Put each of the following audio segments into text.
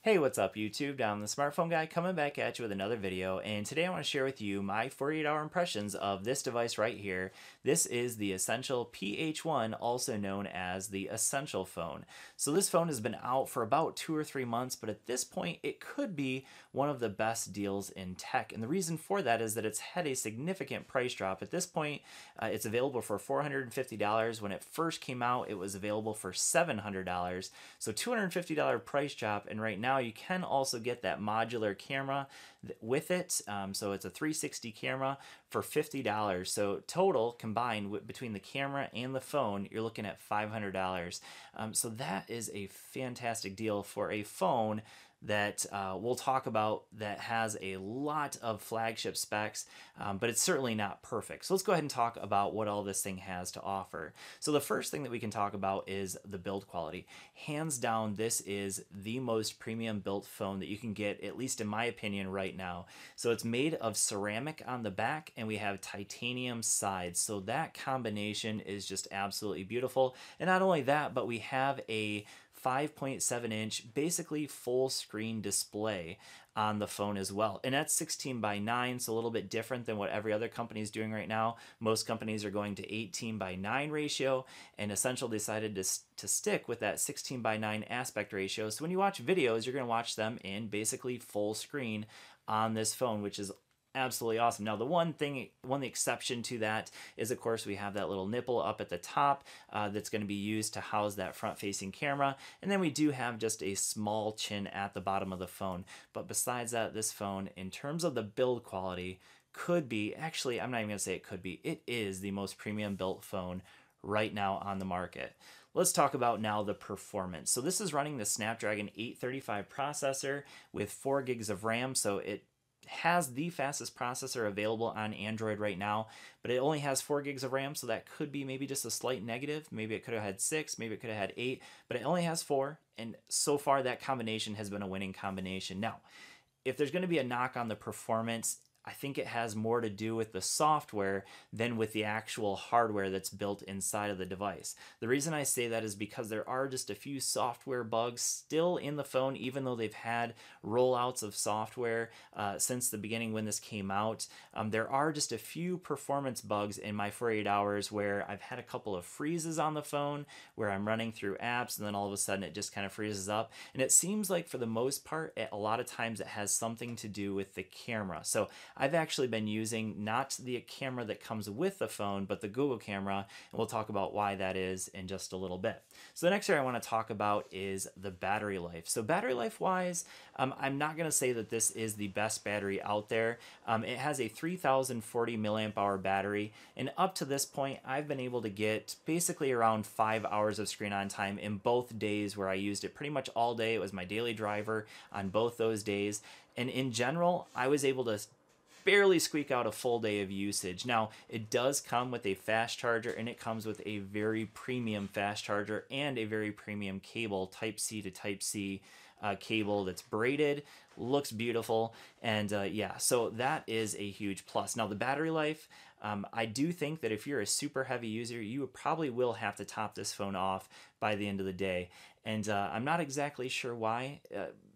Hey, what's up YouTube? Down the smartphone guy coming back at you with another video, and today I want to share with you my 48-hour impressions of this device right here. This is the Essential PH1, also known as the Essential phone. So this phone has been out for about 2 or 3 months, but at this point it could be one of the best deals in tech. And the reason for that is that it's had a significant price drop. At this point, it's available for $450. When it first came out, it was available for $700. So $250 price drop, and right now you can also get that modular camera with it. So it's a 360 camera for $50. So total combined between the camera and the phone, you're looking at $500. So that is a fantastic deal for a phone that we'll talk about that has a lot of flagship specs, but it's certainly not perfect. So let's go ahead and talk about what all this thing has to offer. So the first thing that we can talk about is the build quality. Hands down, this is the most premium built phone that you can get, at least in my opinion, right now. So it's made of ceramic on the back and we have titanium sides. So that combination is just absolutely beautiful. And not only that, but we have a 5.7-inch, basically full screen display on the phone as well. And that's 16:9, so a little bit different than what every other company is doing right now. Most companies are going to 18:9 ratio, and Essential decided to stick with that 16:9 aspect ratio. So when you watch videos, you're going to watch them in basically full screen on this phone, which is absolutely awesome. Now, the one exception to that is, of course, we have that little nipple up at the top that's going to be used to house that front-facing camera. And then we do have just a small chin at the bottom of the phone. But besides that, this phone, in terms of the build quality, could be, actually, I'm not even going to say it could be, it is the most premium built phone right now on the market. Let's talk about now the performance. So this is running the Snapdragon 835 processor with 4 gigs of RAM, so it has the fastest processor available on Android right now, but it only has 4 gigs of RAM, so that could be maybe just a slight negative. Maybe it could have had 6, maybe it could have had 8, but it only has 4, and so far that combination has been a winning combination. Now, if there's going to be a knock on the performance, I think it has more to do with the software than with the actual hardware that's built inside of the device. The reason I say that is because there are just a few software bugs still in the phone, even though they've had rollouts of software since the beginning when this came out. There are just a few performance bugs in my 48 hours where I've had a couple of freezes on the phone where I'm running through apps and then all of a sudden it just kind of freezes up. And it seems like for the most part, a lot of times it has something to do with the camera. So I've actually been using not the camera that comes with the phone, but the Google Camera, and we'll talk about why that is in just a little bit. So the next area I want to talk about is the battery life. So battery life wise, I'm not going to say that this is the best battery out there. It has a 3040 milliamp hour battery, and up to this point, I've been able to get basically around 5 hours of screen on time in both days where I used it pretty much all day. It was my daily driver on both those days, and in general, I was able to barely squeak out a full day of usage. Now, it does come with a fast charger, and it comes with a very premium fast charger and a very premium cable, Type-C to Type-C cable that's braided, looks beautiful, and yeah, so that is a huge plus. Now, the battery life, I do think that if you're a super heavy user, you probably will have to top this phone off by the end of the day, and I'm not exactly sure why.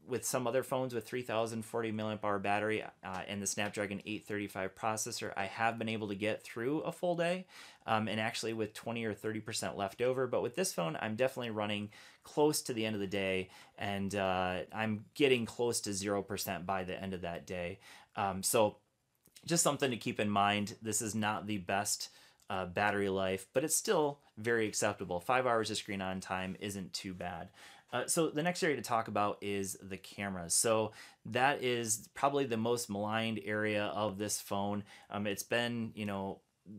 With some other phones with 3040 milliamp hour battery and the Snapdragon 835 processor, I have been able to get through a full day, and actually with 20 or 30% left over. But with this phone, I'm definitely running close to the end of the day, and I'm getting close to 0% by the end of that day. So just something to keep in mind. This is not the best battery life, but it's still very acceptable. 5 hours of screen on time isn't too bad. So the next area to talk about is the cameras. So that is probably the most maligned area of this phone. It's been,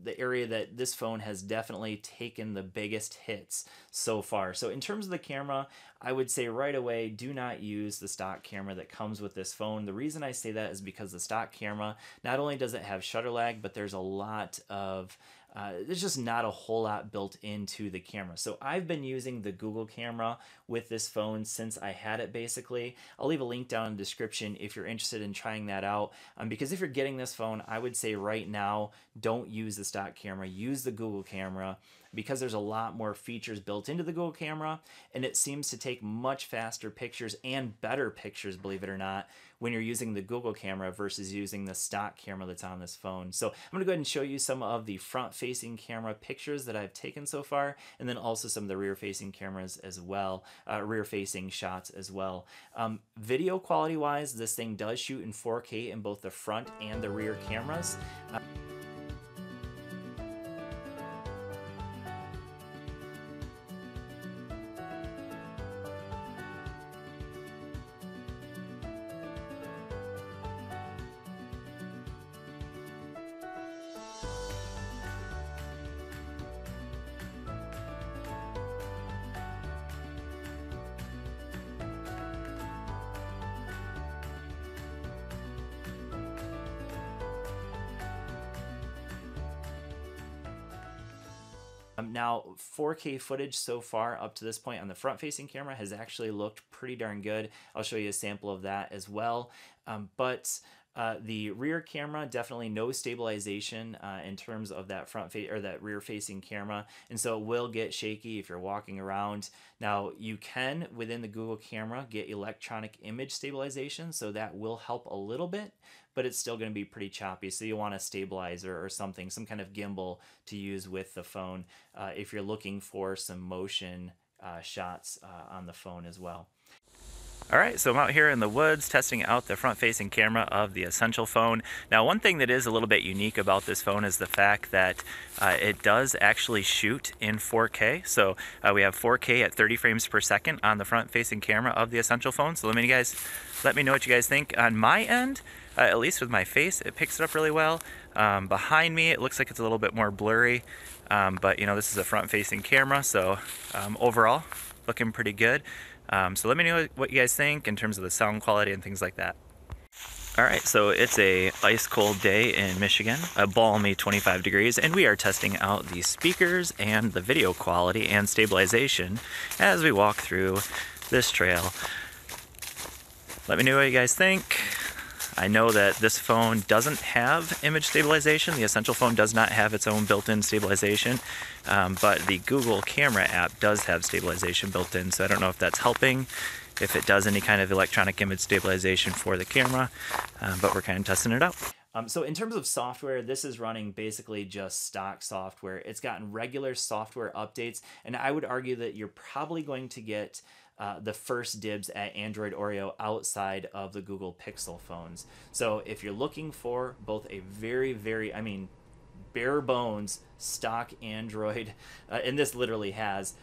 the area that this phone has definitely taken the biggest hits so far. So in terms of the camera, I would say right away, do not use the stock camera that comes with this phone. The reason I say that is because the stock camera, not only does it have shutter lag, but there's a lot of there's just not a whole lot built into the camera. So I've been using the Google Camera with this phone since I had it basically. I'll leave a link down in the description if you're interested in trying that out. Because if you're getting this phone, I would say right now, don't use the stock camera, use the Google camera, because there's a lot more features built into the Google camera, and it seems to take much faster pictures and better pictures, believe it or not, when you're using the Google camera versus using the stock camera that's on this phone. So I'm gonna go ahead and show you some of the front-facing camera pictures that I've taken so far, and then also some of the rear-facing cameras as well, rear-facing shots as well. Video quality-wise, this thing does shoot in 4K in both the front and the rear cameras. Now, 4K footage so far up to this point on the front-facing camera has actually looked pretty darn good. I'll show you a sample of that as well. The rear camera, definitely no stabilization in terms of that that rear-facing camera, and so it will get shaky if you're walking around. Now, you can within the Google camera get electronic image stabilization, so that will help a little bit, but it's still going to be pretty choppy. So you want a stabilizer or something, some kind of gimbal to use with the phone if you're looking for some motion shots on the phone as well. All right, so I'm out here in the woods testing out the front-facing camera of the Essential phone. Now, one thing that is a little bit unique about this phone is the fact that it does actually shoot in 4K. So we have 4K at 30 frames per second on the front-facing camera of the Essential phone. So let me know what you guys think. On my end, at least with my face, it picks it up really well. Behind me, it looks like it's a little bit more blurry, but you know, this is a front-facing camera, so overall, looking pretty good. So let me know what you guys think in terms of the sound quality and things like that. All right, so it's a ice cold day in Michigan, a balmy 25 degrees, and we are testing out the speakers and the video quality and stabilization as we walk through this trail. Let me know what you guys think. I know that this phone doesn't have image stabilization. The Essential phone does not have its own built-in stabilization, but the Google Camera app does have stabilization built in, so I don't know if that's helping, if it does any kind of electronic image stabilization for the camera, but we're kind of testing it out. So in terms of software, this is running basically just stock software. It's gotten regular software updates, and I would argue that you're probably going to get the first dibs at Android Oreo outside of the Google Pixel phones. So if you're looking for both a very, I mean, bare bones stock Android, and this literally has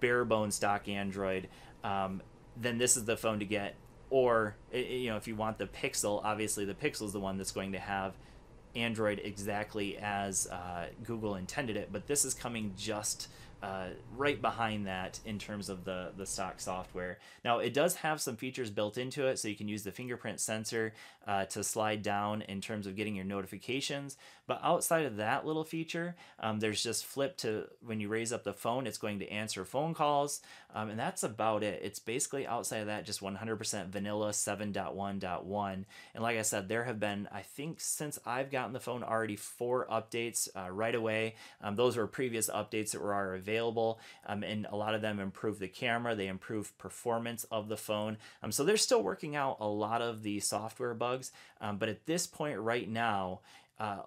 bare bones stock Android, then this is the phone to get. Or, you know, if you want the Pixel, obviously the Pixel is the one that's going to have Android exactly as Google intended it, but this is coming just right behind that in terms of the stock software. Now, it does have some features built into it, so you can use the fingerprint sensor to slide down in terms of getting your notifications. But outside of that little feature, there's just flip to when you raise up the phone, it's going to answer phone calls, and that's about it. It's basically outside of that just 100% vanilla 7.1.1. And like I said, there have been, I think since I've gotten the phone, already 4 updates right away. Those were previous updates that were available, and a lot of them improve the camera, they improve performance of the phone. So they're still working out a lot of the software bugs, but at this point right now,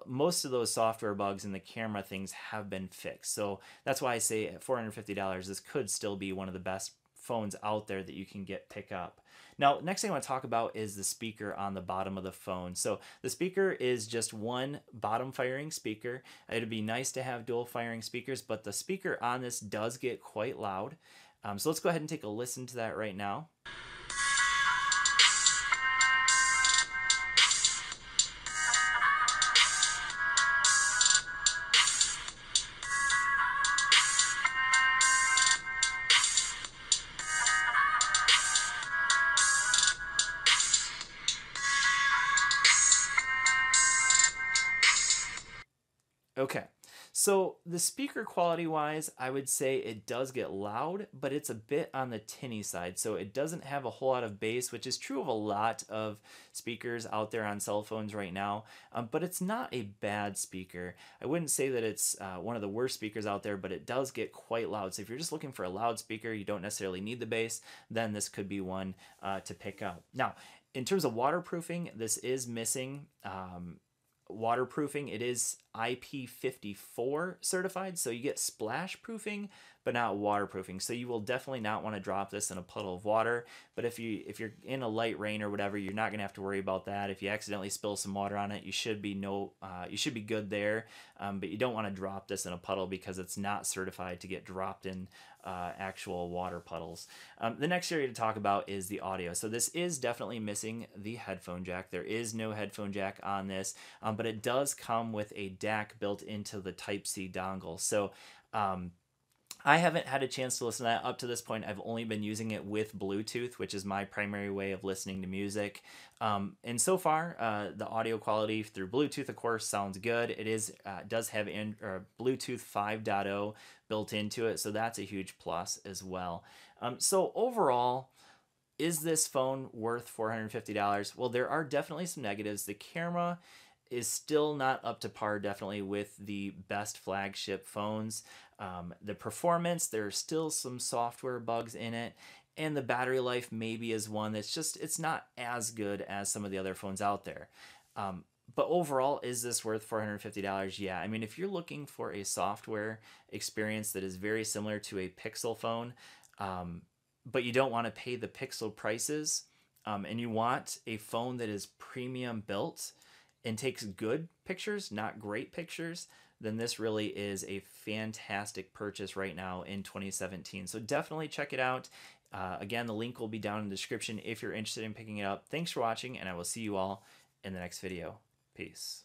most of those software bugs in the camera things have been fixed. So that's why I say at $450, this could still be one of the best phones out there that you can pick up. Now, next thing I want to talk about is the speaker on the bottom of the phone. So the speaker is just one bottom firing speaker. It'd be nice to have dual firing speakers, but the speaker on this does get quite loud. So let's go ahead and take a listen to that right now. Okay, So the speaker quality wise, I would say it does get loud, but it's a bit on the tinny side. So it doesn't have a whole lot of bass, which is true of a lot of speakers out there on cell phones right now. But it's not a bad speaker. I wouldn't say that it's one of the worst speakers out there, but it does get quite loud. So if you're just looking for a loud speaker, you don't necessarily need the bass, then this could be one to pick up. Now, in terms of waterproofing, this is missing waterproofing. It is IP54 certified, so you get splash proofing but not waterproofing. So you will definitely not want to drop this in a puddle of water. But if you're in a light rain or whatever, you're not gonna have to worry about that. If you accidentally spill some water on it, you should be good there. But you don't want to drop this in a puddle because it's not certified to get dropped in actual water puddles. The next area to talk about is the audio. So this is definitely missing the headphone jack. There is no headphone jack on this, but it does come with a DAC built into the Type-C dongle. So I haven't had a chance to listen to that up to this point. I've only been using it with Bluetooth, which is my primary way of listening to music. And so far, the audio quality through Bluetooth, of course, sounds good. It does have Bluetooth 5.0 built into it, so that's a huge plus as well. So overall, is this phone worth $450? Well, there are definitely some negatives. The camera is still not up to par, definitely, with the best flagship phones. The performance, there's still some software bugs in it, and the battery life maybe is one that's it's not as good as some of the other phones out there. But overall, is this worth $450? Yeah, I mean, if you're looking for a software experience that is very similar to a Pixel phone, but you don't want to pay the Pixel prices, and you want a phone that is premium built and takes good pictures, not great pictures, then this really is a fantastic purchase right now in 2017. So definitely check it out. Again, the link will be down in the description if you're interested in picking it up. Thanks for watching, and I will see you all in the next video. Peace.